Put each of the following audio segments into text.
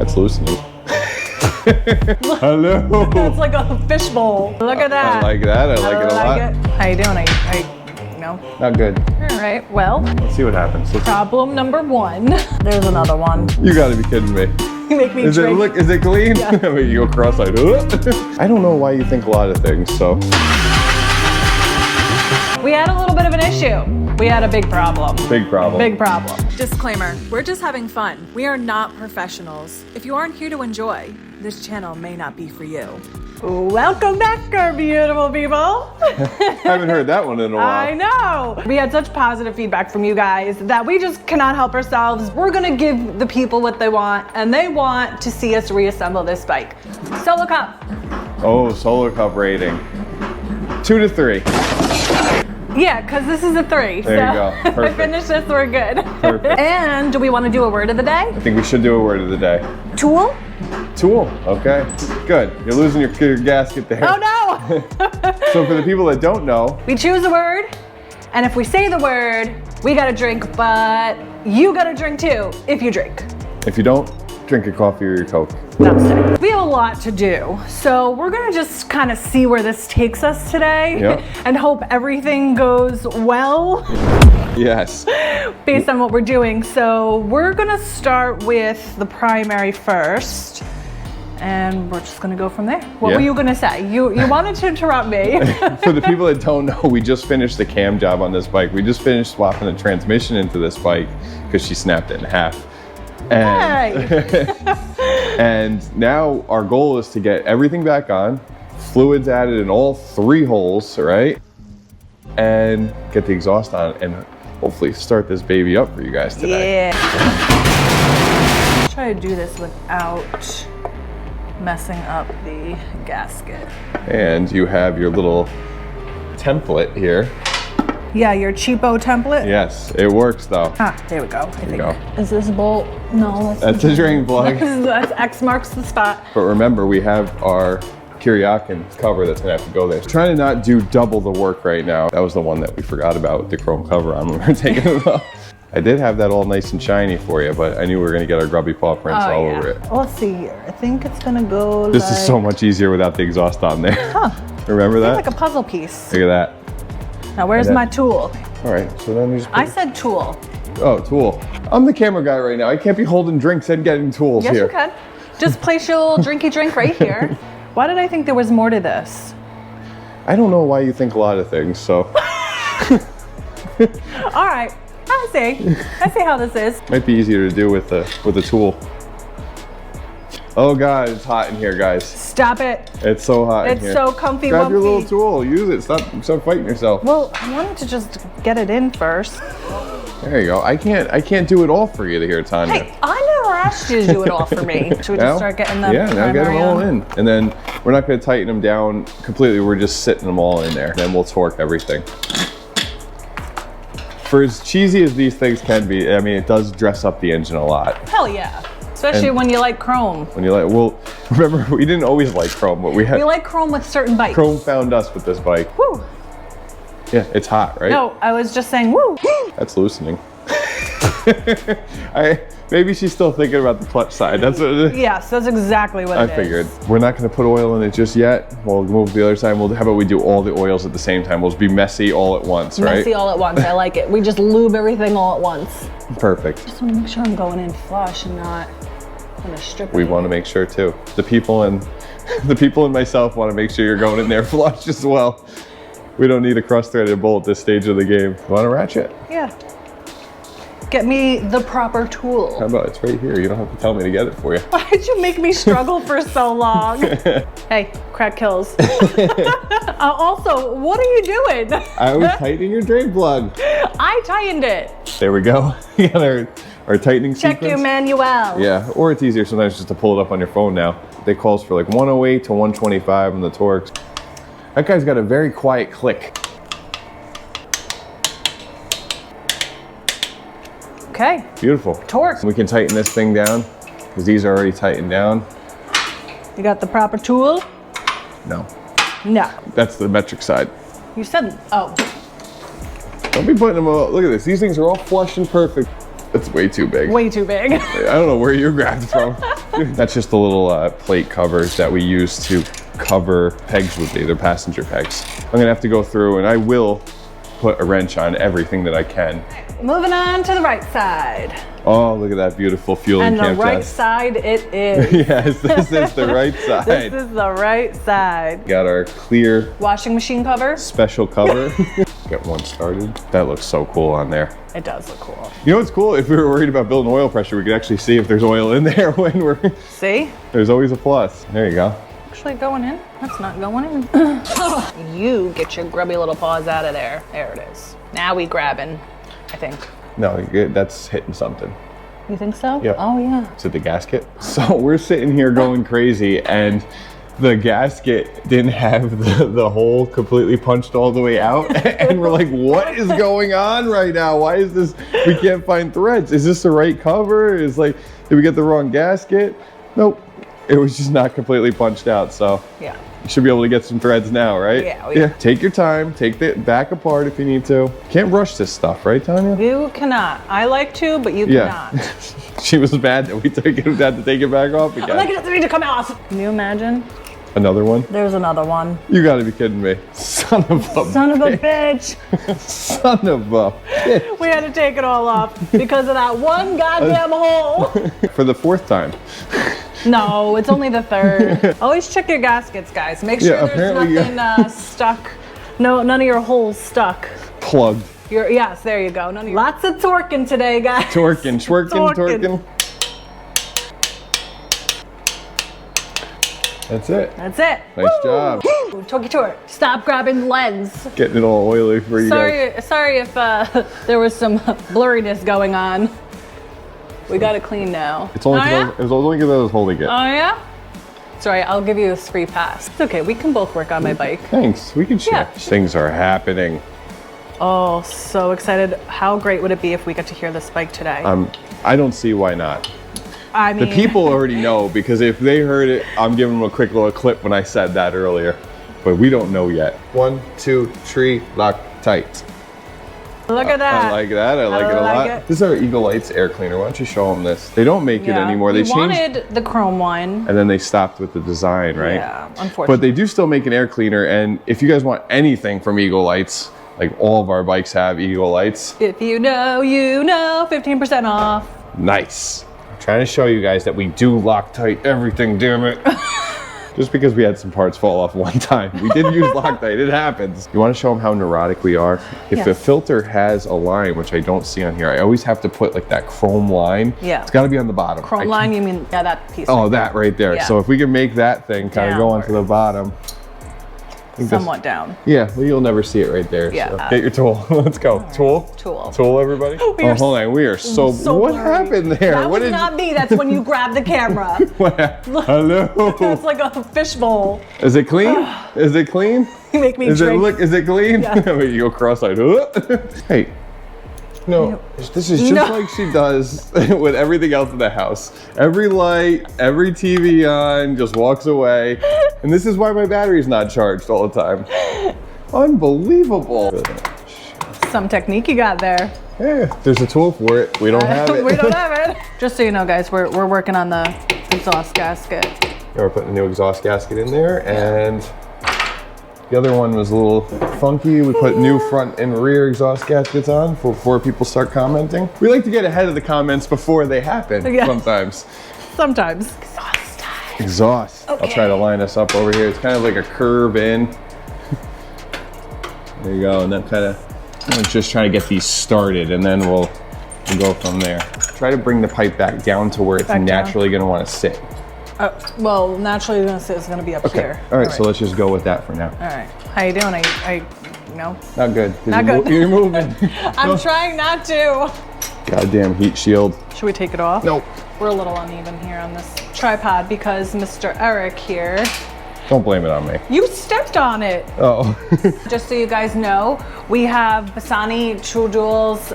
That's loosening. Hello. It's like a fishbowl. Look at that. I like that. I like it a lot. How you doing? No. Not good. All right. Well. Let's see what happens. Problem number 1. There's another one. You gotta be kidding me. You make me drink. Is it clean? Yeah. You go cross-eyed. I don't know why you think a lot of things, so. We had a little bit of an issue. We had a big problem. Big problem. Big problem. Disclaimer, we're just having fun. We are not professionals. If you aren't here to enjoy, this channel may not be for you. Welcome back, our beautiful people. Haven't heard that one in a while. I know. We had such positive feedback from you guys that we just cannot help ourselves. We're gonna give the people what they want, and they want to see us reassemble this bike. Solo Cup. Oh, Solar Cup rating. 2 to 3. Yeah, because this is a 3. There you go. If we Perfect. finish this, we're good. Perfect. And do we want to do a word of the day? I think we should do a word of the day. Tool? Tool, okay. Good. You're losing your gasket there. Oh no! So for the people that don't know, We choose a word, and if we say the word, we gotta drink, but you gotta drink too, if you drink. if you don't, drink your coffee or your Coke. Namaste. We have a lot to do, so we're gonna just kind of see where this takes us today Yep. and hope everything goes well Yes. based on what we're doing. So we're gonna start with the primary first, and we're just gonna go from there. What Yeah. were you gonna say? You wanted to interrupt me. For the people that don't know, we just finished the cam job on this bike. We just finished swapping the transmission into this bike because she snapped it in half. And, Hey. and now our goal is to get everything back on, fluids added in all 3 holes, right? And get the exhaust on and hopefully start this baby up for you guys today. Yeah. Try to do this without messing up the gasket. And you have your little template here. Yeah, your cheapo template. Yes, it works though. Ah, there we go. I think. go. Is this bolt? No, That's a drain plug. that's X marks the spot. But remember, we have our Kiriakin cover that's gonna have to go there. Trying to not do double the work right now. That was the one that we forgot about the chrome cover on when we were taking it off. I did have that all nice and shiny for you, but I knew we were gonna get our grubby paw prints all over it. Let's see here. I think it's gonna go This is so much easier without the exhaust on there. Huh. Remember that? It's like a puzzle piece. Look at that. Now where's And my then- tool? All right, so then you just I said tool. oh, tool. I'm the camera guy right now. I can't be holding drinks and getting tools Yes, here. you can. Just place your little drinky drink right here. Why did I think there was more to this? I don't know why you think a lot of things, so. All right, I see how this is. Might be easier to do with a tool. Oh God, it's hot in here, guys. Stop it. It's so hot in It's here. so comfy. Grab your little wumpy. tool, use it. Stop fighting yourself. Well, I wanted to just get it in first. There you go. I can't do it all for you here, Tanya. Hey, I never asked you to do it all for me. Should we Now? just start getting them? Yeah, now get them primary all on? in. And then we're not gonna tighten them down completely. We're just sitting them all in there. Then we'll torque everything. For as cheesy as these things can be, I mean, it does dress up the engine a lot. Hell yeah. Especially And- when you like chrome. When you like, well, remember, we didn't always like chrome, but we had We like chrome with certain bikes. chrome found us with this bike. Woo. Yeah, it's hot, right? No, I was just saying woo. That's loosening. Maybe she's still thinking about the clutch side. That's what it is. Yes, that's exactly what I it is. figured. We're not going to put oil in it just yet. We'll move to the other side. How about we do all the oils at the same time? We'll just be messy all at once, right? Messy all at once. I like it. We just lube everything all at once. Perfect. Just want to make sure I'm going in flush and not gonna strip. We want to make sure too. The people and myself want to make sure you're going in there flush as well. We don't need a cross-threaded bolt at this stage of the game. Want a ratchet? Yeah. Get me the proper tool. How about it's right here? You don't have to tell me to get it for you. Why did you make me struggle for so long? Hey, crack kills. Also, what are you doing? I was tightening your drain plug. I tightened it. There we go. We got our tightening Check sequence. your manual. Yeah, or it's easier sometimes just to pull it up on your phone now. They calls for like 108 to 125 on the torques. That guy's got a very quiet click. Okay. Beautiful. Torque. We can tighten this thing down because these are already tightened down. You got the proper tool? No, No. that's the metric side. You said, oh. Don't be putting them all, look at this. These things are all flush and perfect. That's way too big. Way too big. I don't know where you grabbed from. That's just the little plate covers that we use to cover pegs with me, they're passenger pegs. I'm gonna have to go through and I will put a wrench on everything that I can. Moving on to the right side. Oh, look at that beautiful fueling And the camp right desk. side it is. Yes, this is the right side. This is the right side. Got our clear Washing machine cover. special cover. Get one started. That looks so cool on there. It does look cool. You know what's cool? If we were worried about building oil pressure, we could actually see if there's oil in there when we're... See? There's always a plus. There you go. Actually going in. That's not going in. You get your grubby little paws out of there. There it is. Now we grabbing, I think. No, that's hitting something. You think so? Yeah. Oh yeah. Is it the gasket? So we're sitting here going crazy and the gasket didn't have the hole completely punched all the way out. And we're like, what is going on right now? Why is this, we can't find threads. Is this the right cover? Is like, did we get the wrong gasket? Nope. It was just not completely punched out, so. Yeah. You should be able to get some threads now, right? Yeah. Take your time, take it back apart if you need to. Can't rush this stuff, right, Tanya? You cannot. I like to, but you cannot. She was mad that we had to take it back off again. I'm like, it doesn't need to come off. Can you imagine? Another one? There's another one. You gotta be kidding me. Son of a bitch. Son of a bitch. We had to take it all off because of that one goddamn hole. For the fourth time. No, it's only the third. Always check your gaskets, guys. Make sure there's nothing stuck. No, none of your holes stuck. Plugged. Yes, there you go. Lots of torquing today, guys. Twerking. That's it. That's it. Nice job. Woo! Torque. Stop grabbing lens. Getting it all oily for you guys. Sorry if there was some blurriness going on. We got it clean now. It's only because I was holding it. Oh yeah? Sorry, I'll give you a free pass. It's okay, we can both work on my bike. Thanks, we can share. Yeah. Things are happening. Oh, so excited. How great would it be if we got to hear this bike today? I don't see why not. I mean, The people already know because if they heard it, I'm giving them a quick little clip when I said that earlier. But we don't know yet. 1, 2, 3, lock tight. look at that. I like that. I like it a lot. This is our Eagle Lights air cleaner. Why don't you show them this? They don't make it anymore. They wanted the chrome one. And then they stopped with the design, right? Yeah, unfortunately. But they do still make an air cleaner. And if you guys want anything from Eagle Lights, like all of our bikes have Eagle Lights. If you know, 15% off. Nice. I'm trying to show you guys that we do Loctite everything, damn it. Just because we had some parts fall off one time. We did use Loctite, it happens. You want to show them how neurotic we are? If a filter has a line, which I don't see on here, I always have to put like that chrome line. Yeah. It's got to be on the bottom. Chrome line, you mean, yeah, that piece. Oh, that right there. Yeah. So if we can make that thing kind of go onto the bottom. Somewhat down. Yeah, well, you'll never see it right there. Yeah. So. Get your tool. Let's go. Right. Tool, everybody. Oh, hold on. We are so what blurry. happened there? That was not me. That's when you grab the camera. Hello. It's like a fishbowl. Is it clean? Is it clean? You make me drink. Is it clean? Yeah. You go cross-eyed. Hey. No, this is just like she does with everything else in the house. Every light, every TV on, just walks away. And this is why my battery's not charged all the time. Unbelievable. Some technique you got there. Yeah, there's a tool for it. We don't have it. We don't have it. Just so you know, guys, we're working on the exhaust gasket. Yeah, we're putting a new exhaust gasket in there, and the other one was a little funky. We put new front and rear exhaust gaskets on before people start commenting. We like to get ahead of the comments before they happen sometimes. Sometimes. Exhaust. Okay. I'll try to line us up over here. It's kind of like a curve in. There you go, and then kind of just trying to get these started, and then we'll go from there. Try to bring the pipe back down to where it's naturally going to want to sit. Well, naturally it's going to be up here. All right, so let's just go with that for now. All right. How you doing? No. Not good. Not good. You're moving. I'm trying not to. Goddamn heat shield. Should we take it off? Nope. We're a little uneven here on this tripod because Mr. Eric here. Don't blame it on me. You stepped on it. Oh. Just so you guys know, we have Bassani True Jewels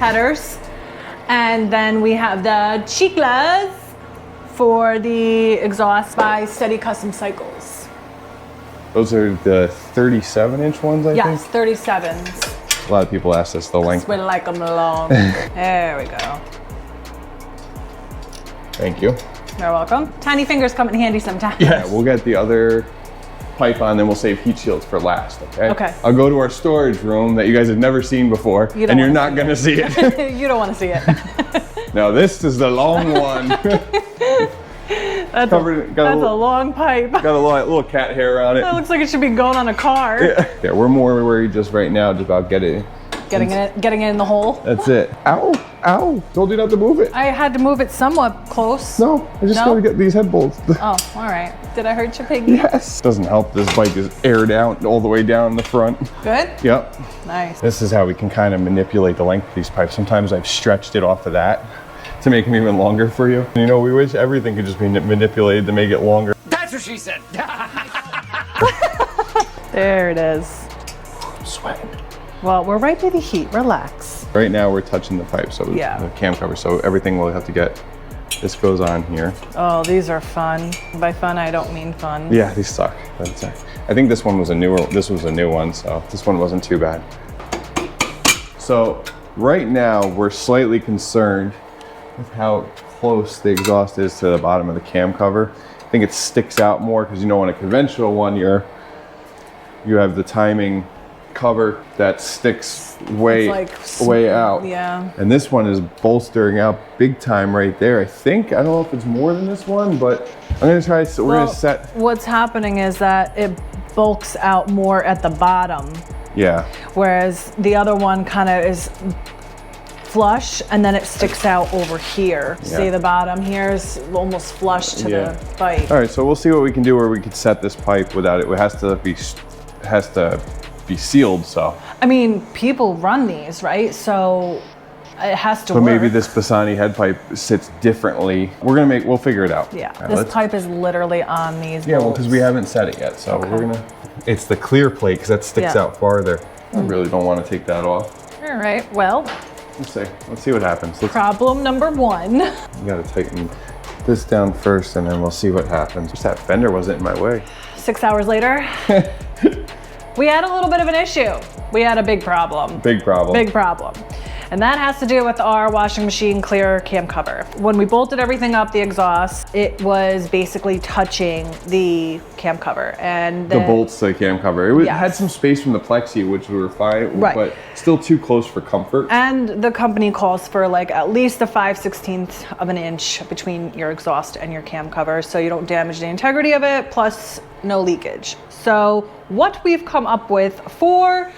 headers. And then we have the Chiclas for the exhaust by Steady Custom Cycles. Those are the 37-inch ones, I think? Yes, 37s. A lot of people ask us the length. We like them long. There we go. Thank you. You're welcome. Tiny fingers come in handy sometimes. Yeah, we'll get the other pipe on, then we'll save heat shields for last, okay? Okay. I'll go to our storage room that you guys have never seen before, and you're not gonna see it. You don't want to see it. No, this is the long one. That's a long pipe. Got a little cat hair on it. That looks like it should be going on a car. Yeah, we're more worried just right now just about getting it in the hole. That's it. Ow, ow. Told you not to move it. I had to move it somewhat close. No, I just gotta get these head bolts. Oh, all right. Did I hurt you, piggy? Yes. Doesn't help. This bike is aired out all the way down the front. Good? Yep. Nice. This is how we can kind of manipulate the length of these pipes. Sometimes I've stretched it off of that to make them even longer for you. You know, we wish everything could just be manipulated to make it longer. That's what she said. There it is. I'm sweating. Well, we're right by the heat. Relax. Right now we're touching the pipe, so the cam cover, so everything will have to get, this goes on here. Oh, these are fun. By fun, I don't mean fun. Yeah, these suck. I think this one was this was a new one, so this one wasn't too bad. So right now we're slightly concerned with how close the exhaust is to the bottom of the cam cover. I think it sticks out more because, you know, on a conventional one, you have the timing cover that sticks way out. Yeah. And this one is bolstering out big time right there. I think, I don't know if it's more than this one, but I'm gonna try, so we're gonna set. What's happening is that it bulks out more at the bottom. Yeah. Whereas the other one kind of is flush and then it sticks out over here. Yeah. See, the bottom here is almost flush to the bike. All right, so we'll see what we can do where we can set this pipe without it. It has to be sealed, so. I mean, people run these, right? So it has to work. work. Maybe this Bassani head pipe sits differently. We'll figure it out. Yeah, this pipe is literally on these Yeah, well, bolts. because we haven't set it yet, so it's the clear plate, because that sticks out farther. I really don't want to take that off. All right, well. Let's see what happens. Problem number one. You gotta tighten this down first, and then we'll see what happens. Just that fender wasn't in my way. 6 hours later, we had a little bit of an issue. We had a big problem. Big problem. Big problem. And that has to do with our washing machine clear cam cover. When we bolted everything up, the exhaust, it was basically touching the cam cover. And the bolts to the cam cover. It had some space from the plexi, which we were fine, but still too close for comfort. And the company calls for like at least a 5/16 of an inch between your exhaust and your cam cover, so you don't damage the integrity of it, plus no leakage. So what we've come up with for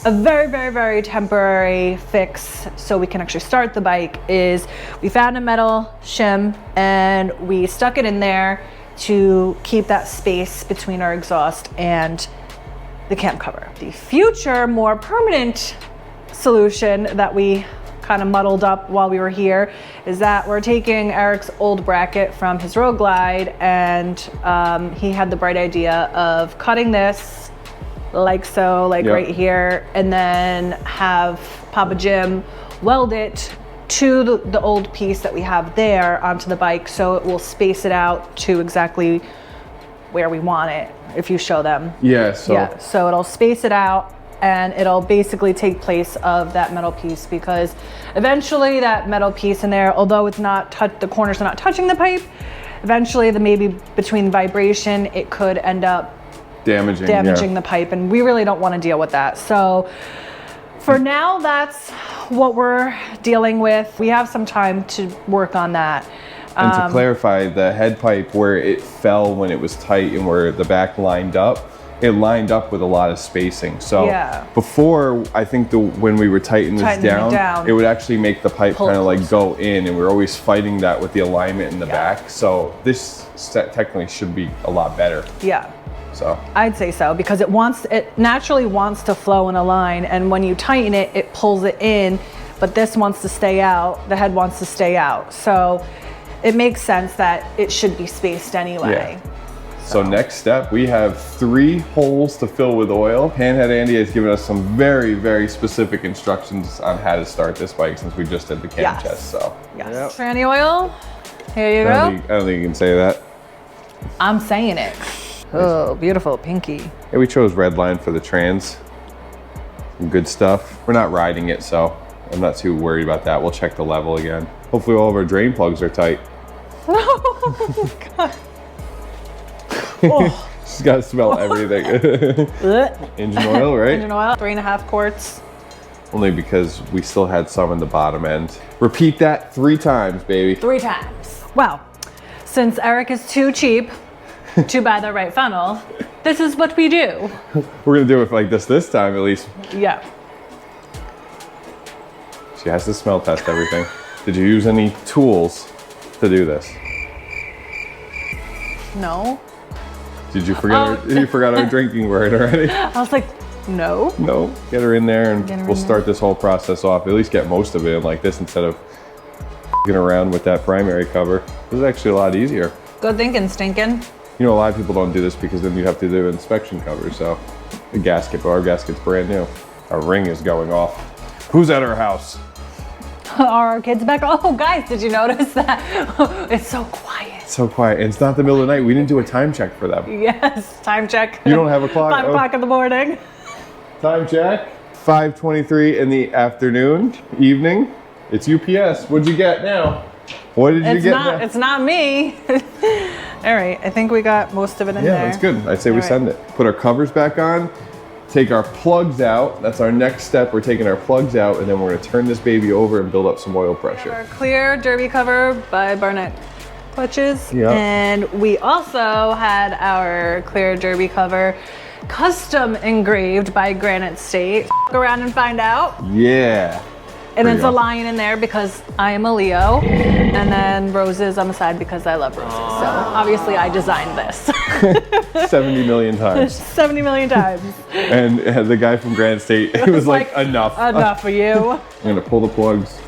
a very, very, very temporary fix so we can actually start the bike is we found a metal shim and we stuck it in there to keep that space between our exhaust and the cam cover. The future, more permanent solution that we kind of muddled up while we were here is that we're taking Eric's old bracket from his Road Glide, and he had the bright idea of cutting this like so, right here, and then have Papa Jim weld it to the old piece that we have there onto the bike, so it will space it out to exactly where we want it if you show them. So it'll space it out and it'll basically take place of that metal piece, because eventually that metal piece in there, although it's not the corners are not touching the pipe, eventually maybe between vibration it could end up damaging the pipe, and we really don't want to deal with that. So for now, that's what we're dealing with. We have some time to work on that. And to clarify, the head pipe, where it fell when it was tight and where the back lined up, it lined up with a lot of spacing. So before, I think when we were tightening this down, it would actually make the pipe kind of like go in, and we're always fighting that with the alignment in the back. So this technically should be a lot better. Yeah. So I'd say so, because it naturally wants to flow in a line, and when you tighten it, it pulls it in, but this wants to stay out, the head wants to stay out. So it makes sense that it should be spaced anyway. So next step, we have 3 holes to fill with oil. Panhead Andy has given us some very, very specific instructions on how to start this bike, since we just did the cam test. So tranny oil, here you go. I don't think you can say that. I'm saying it. Oh, beautiful pinky. Yeah, we chose red line for the trans. Good stuff. We're not riding it, so I'm not too worried about that. We'll check the level again. Hopefully all of our drain plugs are tight. Oh, God. Oh. Just gotta smell everything. Engine oil, right? Engine oil, 3.5 quarts. Only because we still had some in the bottom end. Repeat that 3 times, baby. 3 times. Well, since Eric is too cheap to buy the right funnel, this is what we do. We're gonna do it like this time at least. Yeah. She has to smell test everything. Did you use any tools to do this? No. Did you forget you forgot our drinking word already? I was like, no. No. Get her in there and we'll start this whole process off. At least get most of it in like this instead of f***ing around with that primary cover. This is actually a lot easier. Good thinking, stinking. You know, a lot of people don't do this because then you have to do inspection cover. So the gasket, but our gasket's brand new. Our ring is going off. Who's at our house? Are our kids back? Oh, guys, did you notice that? It's so quiet. So quiet. And it's not the middle of the night. We didn't do a time check for them. Yes, time check. You don't have a clock? 5 o'clock in the morning. Time check. 5:23 in the afternoon, evening. It's UPS. What'd you get now? What did you get now? It's not me. All right, I think we got most of it in there. Yeah, that's good. I'd say we send it. Put our covers back on. Take our plugs out. That's our next step. We're taking our plugs out and then we're gonna turn this baby over and build up some oil pressure. Our clear derby cover by Barnett Clutches. Yeah. And we also had our clear derby cover custom engraved by Granite State. Go around and find out. Yeah. And it's a awesome. lion in there because I am a Leo. And then roses on the side because I love roses. So obviously I designed this. 70 million times. 70 million times. And the guy from Granite State, it was like enough. Enough for you. I'm gonna pull the plugs.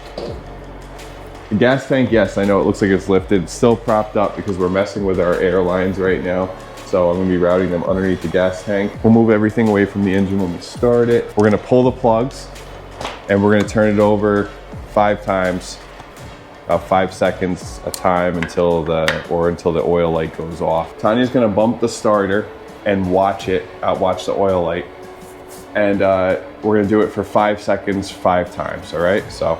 The gas tank, yes, I know it looks like it's lifted. It's still propped up because we're messing with our air lines right now. So I'm gonna be routing them underneath the gas tank. We'll move everything away from the engine when we start it. We're gonna pull the plugs and we're gonna turn it over 5 times, about 5 seconds a time until the oil light goes off. Tanya's gonna bump the starter and watch the oil light. And we're gonna do it for 5 seconds, 5 times, all right? So.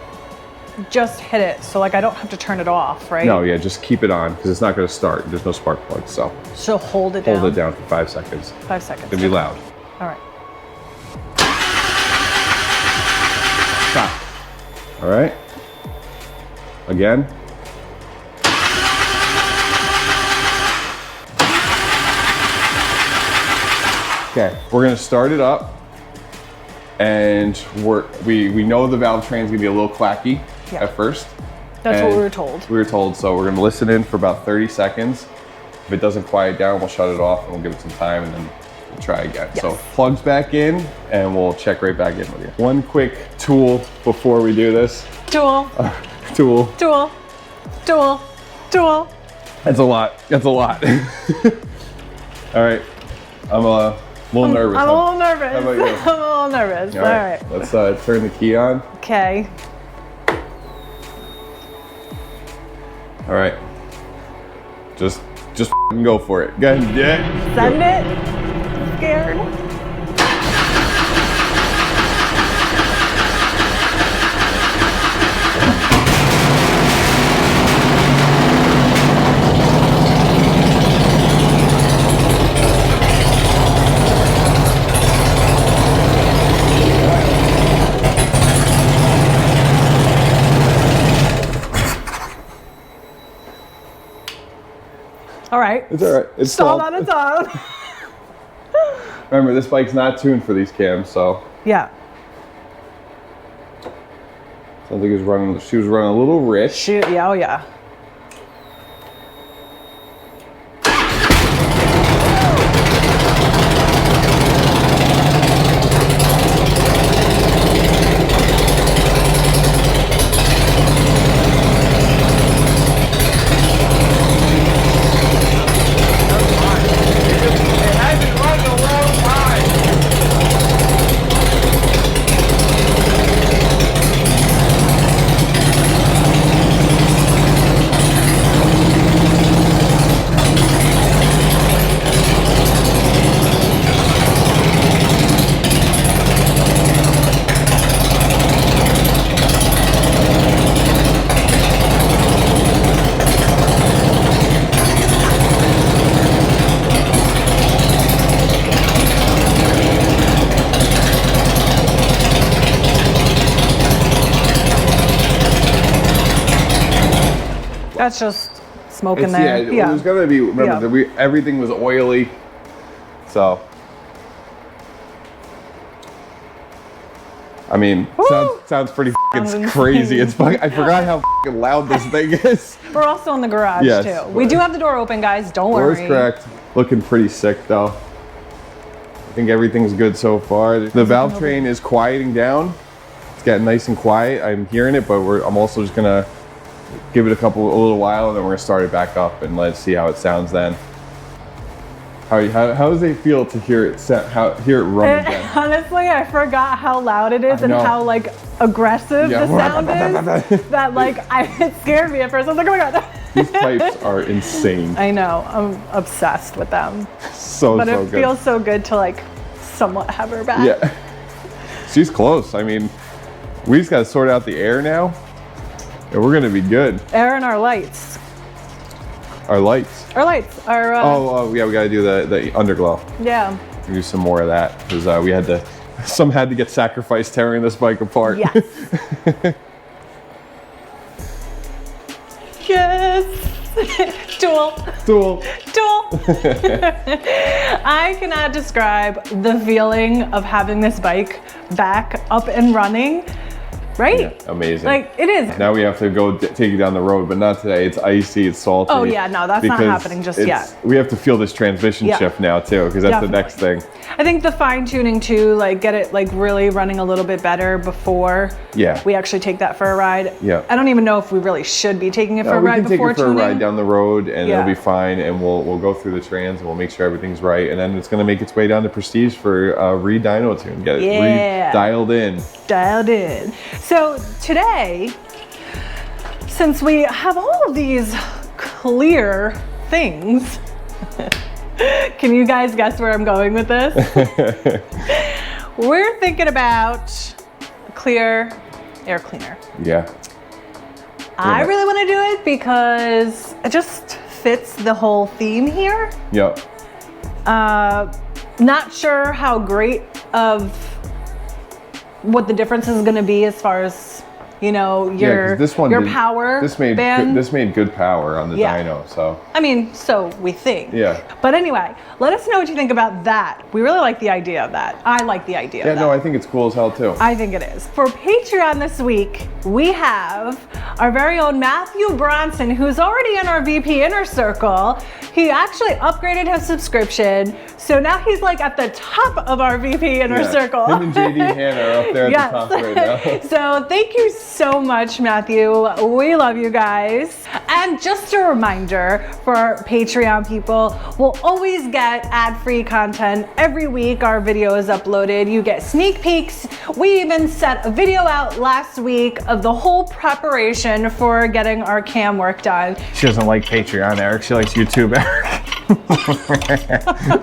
Just hit it, so like I don't have to turn it off, right? No, yeah, just keep it on because it's not gonna start. There's no spark plug, so. So hold it down. Hold it down for 5 seconds. 5 seconds. It's gonna be loud. All right. Stop. All right. Again. Okay, we're gonna start it up, and we know the valve train's gonna be a little clacky at first. That's what we were told. We were told, so we're gonna listen in for about 30 seconds. If it doesn't quiet down, we'll shut it off and we'll give it some time and then we'll try again. Yes. So plugs back in and we'll check right back in with you. One quick tool before we do this. Tool. Tool. Tool. Tool. Tool. That's a lot. That's a lot. All right. I'm a little nervous. I'm a little nervous. How about you? I'm a little nervous. All right. Let's turn the key on. Okay. All right. Just f***ing go for it. Go ahead. Yeah. Send it. I'm scared. All right. It's all right. It's stalled stalled on its own. Remember, this bike's not tuned for these cams, so. Yeah. Sounds like she was running a little rich. Yeah, oh yeah. That's just smoke in It's, there. yeah, there's gonna be, remember, Yeah. everything was oily. So, I mean, sounds pretty Sounds crazy. insane. I forgot how loud this thing is. We're also in the garage Yes. too. We do have the door open, guys. Don't Door's worry. cracked. Looking pretty sick though. I think everything's good so far. The valve train is quieting down. It's getting nice and quiet. I'm hearing it, but I'm also just gonna give it a little while, and then we're gonna start it back up and let's see how it sounds then. How does it feel to hear it hear it run again? Honestly, I forgot how loud it is and know. how like aggressive Yeah. the sound is. That like it scared me at first. I was like, oh my god. These pipes are insane. I know. I'm obsessed with them. So But it good. feels so good to like somewhat have her back. Yeah. She's close. I mean, we just gotta sort out the air now, and we're gonna be good. Air and our lights. Our lights. Our lights. Our Oh yeah, we gotta do the underglow. yeah. Do some more of that because we had to. Some had to get sacrificed tearing this bike apart. Yes. Yes. Tool. Tool. I cannot describe the feeling of having this bike back up and running. Right? Yeah, amazing. Like it is. Now we have to go take it down the road, but not today. It's icy, it's salty. Oh yeah, no, that's not because happening just yet. We have to feel this transmission shift now too, because that's the next thing. I think the fine tuning too, like get it like really running a little bit better before we actually take that for a ride. Yeah. I don't even know if we really should be taking it for a ride before we can take it for tuning. a ride down the road, and Yeah. it'll be fine. And we'll go through the trans, and we'll make sure everything's right. And then it's going to make its way down to Prestige for re-dyno tune, get it re-dialed in. Dialed in. So today, since we have all of these clear things, can you guys guess where I'm going with this? We're thinking about a clear air cleaner. Yeah. I really want to do it because it just fits the whole theme here. Yep. Not sure how great of what the difference is going to be as far as, you know, your power This made good power on the dyno, so. I mean, so we think. Yeah. But anyway, let us know what you think about that. We really like the idea of that. I like the idea of that. Yeah, no, I think it's cool as hell too. I think it is. For Patreon this week, we have our very own Matthew Bronson, who's already in our VP Inner Circle. He actually upgraded his subscription, so now he's like at the top of our VP Inner Circle. Him and JD Hannah are up there at the top right now. So thank you so much, Matthew. We love you guys. And just a reminder for our Patreon people, we'll always get ad-free content every week. Our video is uploaded. You get sneak peeks. We even sent a video out last week of the whole preparation for getting our cam work done. She doesn't like Patreon Eric, she likes YouTube Eric.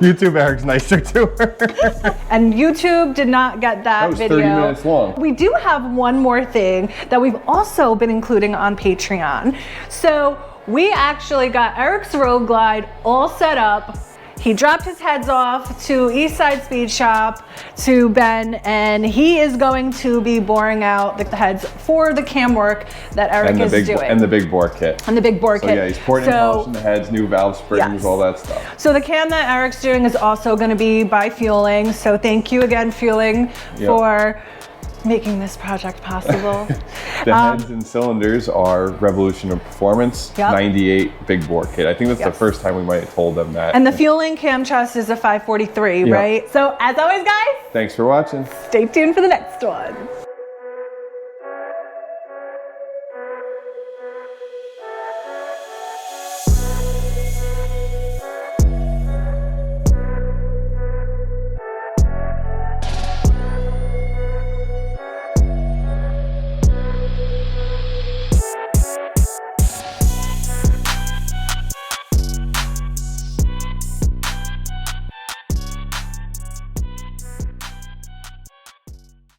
YouTube Eric's nicer to her. And YouTube did not get that was video. 30 minutes long. We do have one more thing that we've also been including on Patreon. So we actually got Eric's Road Glide all set up. He dropped his heads off to Eastside Speed Shop to Ben, and he is going to be boring out the heads for the cam work that Eric is doing. And the big bore kit. And the big bore So kit. yeah, he's pouring in polishing the heads, new valve springs, all that stuff. So the cam that Eric's doing is also going to be by Feuling. So thank you again, Feuling, for making this project possible. The heads and cylinders are Revolution of Performance 98 big bore kit. I think that's the first time we might have told them that. And the Feuling cam chest is a 543, right? So as always, guys, thanks for watching. stay tuned for the next one.